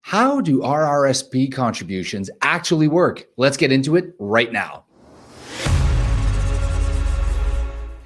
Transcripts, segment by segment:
How do RRSP contributions actually work? Let's get into it right now.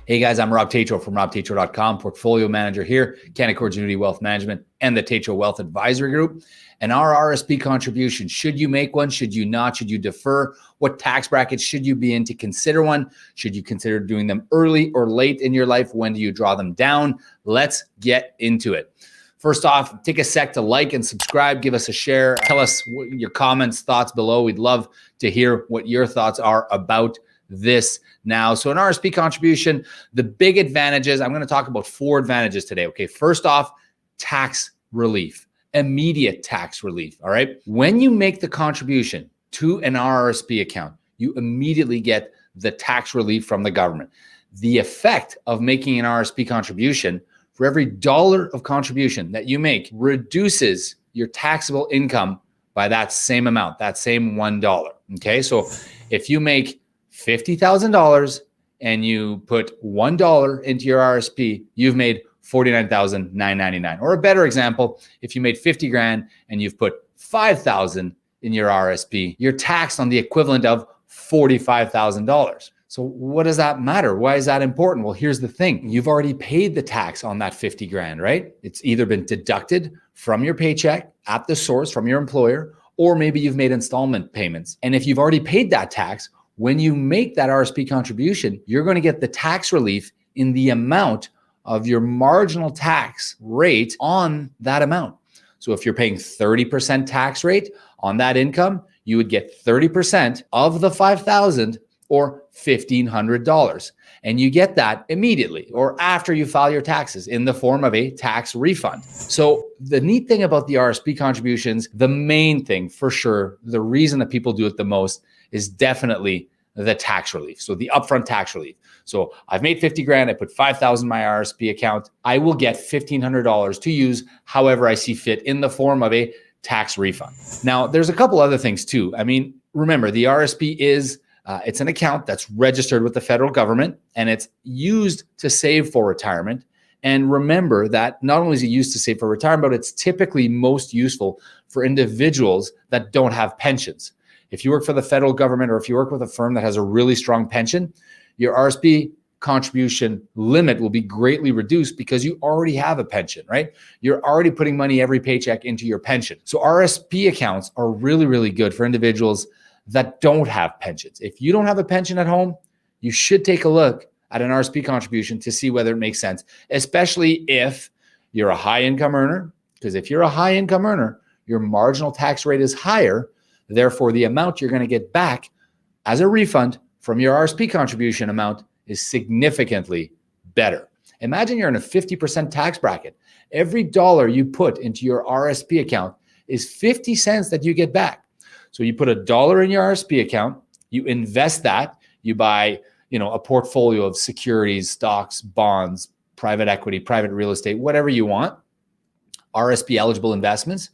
Hey guys, I'm Rob Tatro from robtatro.com, portfolio manager here, Canaccord Genuity Wealth Management and the Tatro Wealth Advisory Group. And our RRSP contribution, should you make one? Should you not? Should you defer? What tax brackets should you be in to consider one? Should you consider doing them early or late in your life? When do you draw them down? Let's get into it. First off, take a sec to like and subscribe, give us a share, tell us your comments, thoughts below. We'd love to hear what your thoughts are about this now. So an RRSP contribution, the big advantages, I'm going to talk about 4 advantages today. Okay, first off, tax relief, immediate tax relief. All right. When you make the contribution to an RRSP account, you immediately get the tax relief from the government. The effect of making an RRSP contribution, for every $1 of contribution that you make, reduces your taxable income by that same amount, that same $1. Okay, so if you make $50,000 and you put $1 into your RRSP, you've made $49,999. Or a better example, if you made 50 grand and you've put 5,000 in your RRSP, you're taxed on the equivalent of $45,000. So what does that matter? Why is that important? Well, here's the thing. You've already paid the tax on that 50 grand, right? It's either been deducted from your paycheck at the source from your employer, or maybe you've made installment payments. And if you've already paid that tax, when you make that RRSP contribution, you're going to get the tax relief in the amount of your marginal tax rate on that amount. So if you're paying 30% tax rate on that income, you would get 30% of the 5,000 or $1,500. And you get that immediately or after you file your taxes in the form of a tax refund. So the neat thing about the RRSP contributions, the main thing for sure, the reason that people do it the most is definitely the tax relief. So the upfront tax relief. So I've made 50 grand, I put 5,000 in my RRSP account. I will get $1,500 to use however I see fit in the form of a tax refund. Now, there's a couple other things too. I mean, remember the RRSP is it's an account that's registered with the federal government and it's used to save for retirement. And remember that not only is it used to save for retirement, but it's typically most useful for individuals that don't have pensions. If you work for the federal government or if you work with a firm that has a really strong pension, your RRSP contribution limit will be greatly reduced because you already have a pension, right? You're already putting money every paycheck into your pension. So RRSP accounts are really, really good for individuals that don't have pensions. If you don't have a pension at home, you should take a look at an RRSP contribution to see whether it makes sense, especially if you're a high income earner, because if you're a high income earner, your marginal tax rate is higher. Therefore, the amount you're going to get back as a refund from your RRSP contribution amount is significantly better. Imagine you're in a 50% tax bracket. Every $1 you put into your RRSP account is 50 cents that you get back. So you put $1 in your RRSP account, you invest that, you buy, a portfolio of securities, stocks, bonds, private equity, private real estate, whatever you want, RRSP eligible investments.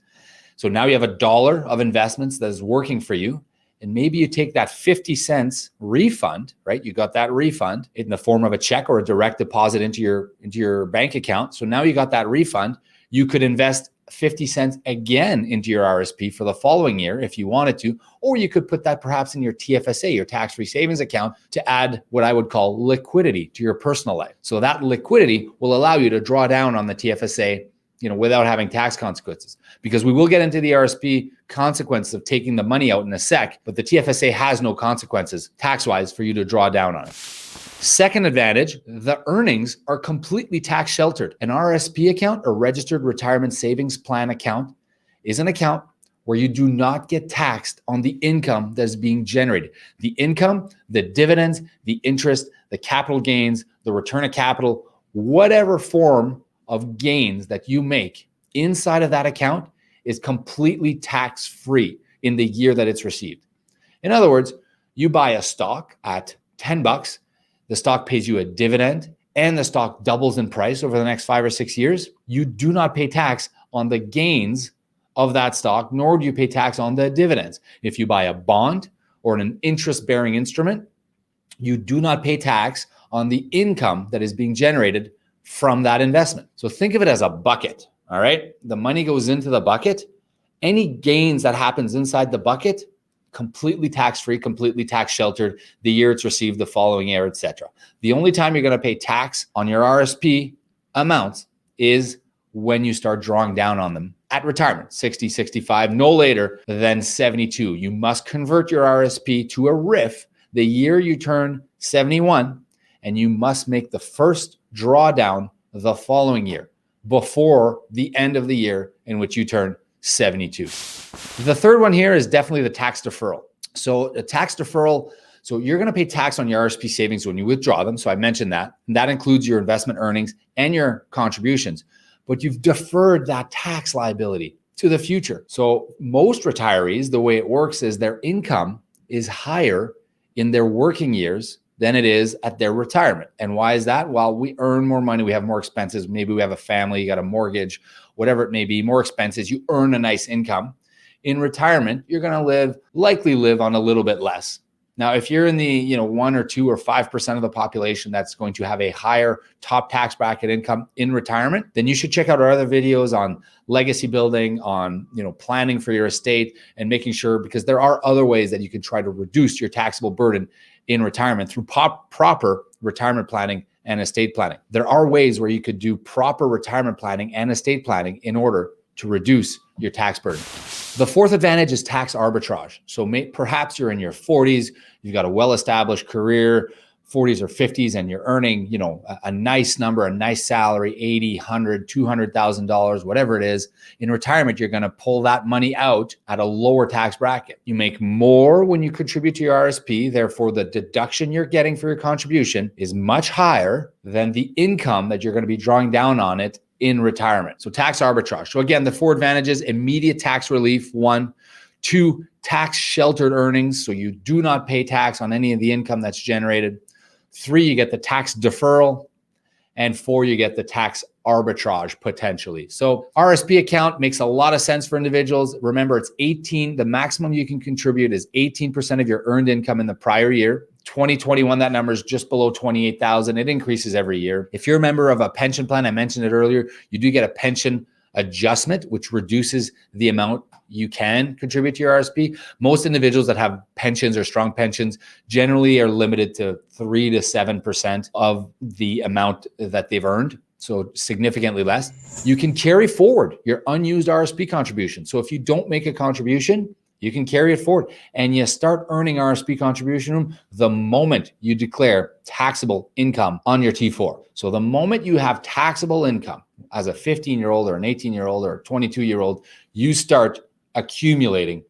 So now you have $1 of investments that is working for you. And maybe you take that 50 cents refund, right? You got that refund in the form of a check or a direct deposit into your bank account. So now you got that refund. You could invest 50 cents again into your RRSP for the following year if you wanted to, or you could put that perhaps in your TFSA, your tax-free savings account, to add what I would call liquidity to your personal life. So that liquidity will allow you to draw down on the TFSA, without having tax consequences, because we will get into the RRSP consequences of taking the money out in a sec, but the TFSA has no consequences tax-wise for you to draw down on it. Second advantage, the earnings are completely tax sheltered. An RRSP account, a registered retirement savings plan account, is an account where you do not get taxed on the income that is being generated. The income, the dividends, the interest, the capital gains, the return of capital, whatever form of gains that you make inside of that account is completely tax-free in the year that it's received. In other words, you buy a stock at $10, the stock pays you a dividend, and the stock doubles in price over the next 5 or 6 years. You do not pay tax on the gains of that stock, nor do you pay tax on the dividends. If you buy a bond or an interest-bearing instrument, you do not pay tax on the income that is being generated from that investment. So think of it as a bucket, all right? The money goes into the bucket Any gains that happens inside the bucket, completely tax-free, completely tax-sheltered the year it's received, the following year, etc. The only time you're going to pay tax on your RSP amounts is when you start drawing down on them at retirement, 60, 65, no later than 72. You must convert your RSP to a RRIF the year you turn 71, and you must make the first drawdown the following year before the end of the year in which you turn 72. The third one here is definitely the tax deferral. So a tax deferral, so you're going to pay tax on your RSP savings when you withdraw them. So I mentioned that. And that includes your investment earnings and your contributions. But you've deferred that tax liability to the future. So most retirees, the way it works is their income is higher in their working years than it is at their retirement. And why is that? Well, we earn more money, we have more expenses. Maybe we have a family, you got a mortgage, whatever it may be, more expenses, you earn a nice income. In retirement, you're gonna likely live on a little bit less. Now, if you're in the 1 or 2 or 5% of the population that's going to have a higher top tax bracket income in retirement, then you should check out our other videos on legacy building, on planning for your estate, and making sure, because there are other ways that you can try to reduce your taxable burden in retirement through proper retirement planning and estate planning. There are ways where you could do proper retirement planning and estate planning in order to reduce your tax burden. The fourth advantage is tax arbitrage. So perhaps you're in your 40s, you've got a well-established career, 40s or 50s, and you're earning, a nice number, a nice salary, $80,000, $100,000, $200,000, whatever it is. In retirement, you're going to pull that money out at a lower tax bracket. You make more when you contribute to your RSP. Therefore, the deduction you're getting for your contribution is much higher than the income that you're going to be drawing down on it in retirement. So tax arbitrage. So again, the four advantages: immediate tax relief, 1. 2, tax sheltered earnings. So you do not pay tax on any of the income that's generated. 3, you get the tax deferral. And 4, you get the tax arbitrage potentially. So RSP account makes a lot of sense for individuals. Remember, it's 18. The maximum you can contribute is 18% of your earned income in the prior year. 2021, that number is just below 28,000. It increases every year. If you're a member of a pension plan, I mentioned it earlier, you do get a pension adjustment, which reduces the amount you can contribute to your RSP. Most individuals that have pensions or strong pensions generally are limited to 3 to 7% of the amount that they've earned. So significantly less. You can carry forward your unused RSP contribution. So if you don't make a contribution, you can carry it forward, and you start earning RSP contribution the moment you declare taxable income on your T4. So the moment you have taxable income as a 15-year-old or an 18-year-old or a 22-year-old, you start accumulating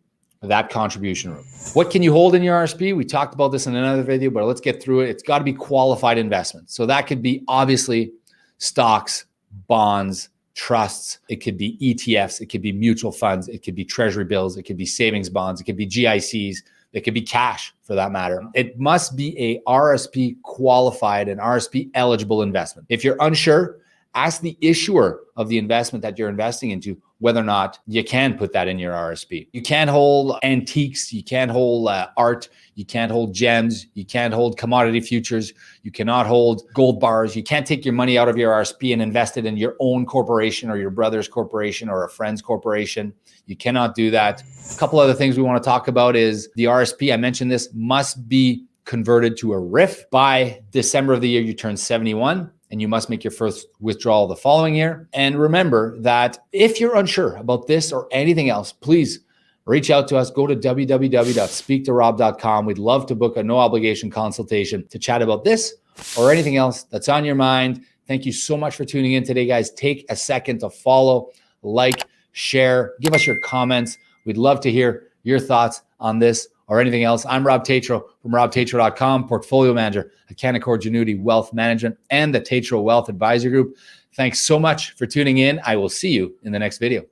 that contribution room. What can you hold in your RSP? We talked about this in another video, but let's get through it. It's got to be qualified investments. So that could be obviously stocks, bonds, trusts, it could be ETFs, it could be mutual funds, it could be treasury bills, it could be savings bonds, it could be GICs, it could be cash for that matter. It must be a RSP qualified and RSP eligible investment. If you're unsure, ask the issuer of the investment that you're investing into whether or not you can put that in your RSP. You can't hold antiques, you can't hold art, you can't hold gems, you can't hold commodity futures, you cannot hold gold bars, you can't take your money out of your RSP and invest it in your own corporation or your brother's corporation or a friend's corporation. You cannot do that. A couple other things we want to talk about is the RSP, I mentioned this, must be converted to a RRIF by December of the year you turn 71. And you must make your first withdrawal the following year. And remember that if you're unsure about this or anything else, please reach out to us. Go to www.speaktorob.com. We'd love to book a no obligation consultation to chat about this or anything else that's on your mind. Thank you so much for tuning in today, guys. Take a second to follow, like, share, give us your comments. We'd love to hear your thoughts on this or anything else. I'm Rob Tatro from robtatro.com, portfolio manager at Canaccord Genuity Wealth Management and the Tatro Wealth Advisory Group. Thanks so much for tuning in. I will see you in the next video.